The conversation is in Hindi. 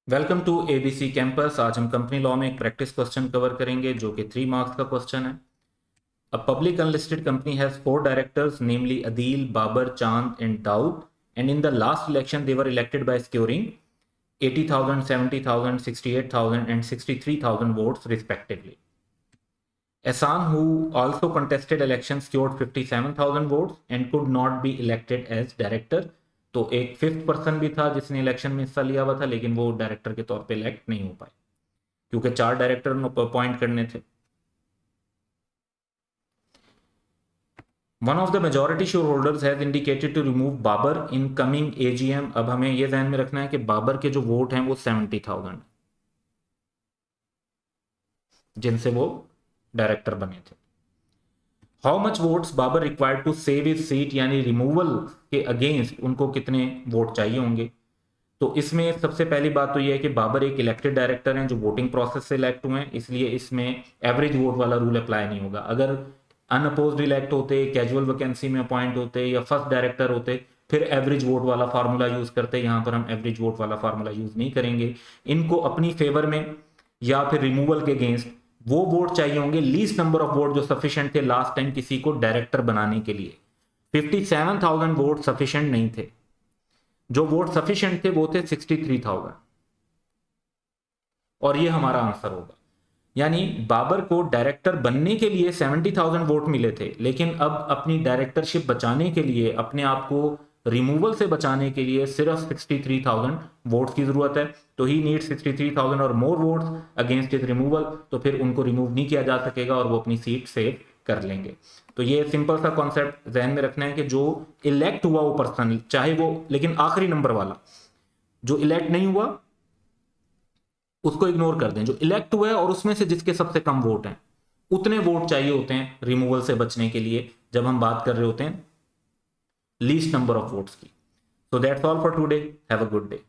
Welcome to ABC campus. आज हम कंपनी लॉ में एक प्रैक्टिस क्वेश्चन कवर करेंगे जो कि 3 मार्क्स का क्वेश्चन है। A public unlisted company has 4 directors namely Adeel, Babar, Chand and Dawood, and in the last election they were elected by scoring 80,000, 70,000, 68,000 and 63,000 votes respectively. Ehsan, who also contested elections, scored 57,000 votes and could not be elected as director. तो एक फिफ्थ पर्सन भी था जिसने इलेक्शन में हिस्सा लिया हुआ था, लेकिन वो डायरेक्टर के तौर पे इलेक्ट नहीं हो पाए क्योंकि 4 डायरेक्टर अपॉइंट करने थे। One of the majority shareholders has indicated to remove Babar in coming AGM. अब हमें यह ध्यान में रखना है कि बाबर के जो वोट हैं वो 70,000 जिनसे वो डायरेक्टर बने थे। How much votes Babar required to save his seat, यानी रिमूवल के अगेंस्ट उनको कितने वोट चाहिए होंगे। तो इसमें सबसे पहली बात तो यह है कि बाबर एक इलेक्टेड डायरेक्टर हैं जो वोटिंग प्रोसेस से इलेक्ट हुए हैं, इसलिए इसमें एवरेज वोट वाला रूल अप्लाई नहीं होगा। अगर अनअपोज्ड इलेक्ट होते, कैजुअल वैकेंसी में अपॉइंट होते या फर्स्ट डायरेक्टर होते, फिर एवरेज वोट वाला फार्मूला यूज करते। यहां पर हम एवरेज वोट वाला फार्मूला यूज नहीं करेंगे। इनको अपनी फेवर में या फिर रिमूवल के अगेंस्ट वो वोट चाहिए होंगे, लीस्ट नंबर ऑफ वोट जो सफिशिएंट थे लास्ट टाइम किसी को डायरेक्टर बनाने के लिए। 57,000 वोट सफिशिएंट नहीं थे, जो वोट सफिशिएंट थे वो थे 63,000, और ये हमारा आंसर होगा। यानी बाबर को डायरेक्टर बनने के लिए 70,000 वोट मिले थे, लेकिन अब अपनी डायरेक्टरशिप बचाने के लिए, अपने आप को रिमूवल से बचाने के लिए सिर्फ 63,000 वोट्स की जरूरत है। तो ही नीड 63,000 और मोर वोट्स अगेंस्ट इज रिमूवल, तो फिर उनको रिमूव नहीं किया जा सकेगा और वो अपनी सीट सेव कर लेंगे। तो ये सिंपल सा कॉन्सेप्ट ध्यान में रखना है कि जो इलेक्ट हुआ वो पर्सन, चाहे वो, लेकिन आखिरी नंबर वाला जो इलेक्ट नहीं हुआ उसको इग्नोर कर दें। जो इलेक्ट हुआ है और उसमें से जिसके सबसे कम वोट हैं, उतने वोट चाहिए होते हैं रिमूवल से बचने के लिए, जब हम बात कर रहे होते हैं लीस्ट नंबर ऑफ वोट्स की। So that's all for today. Have a good day.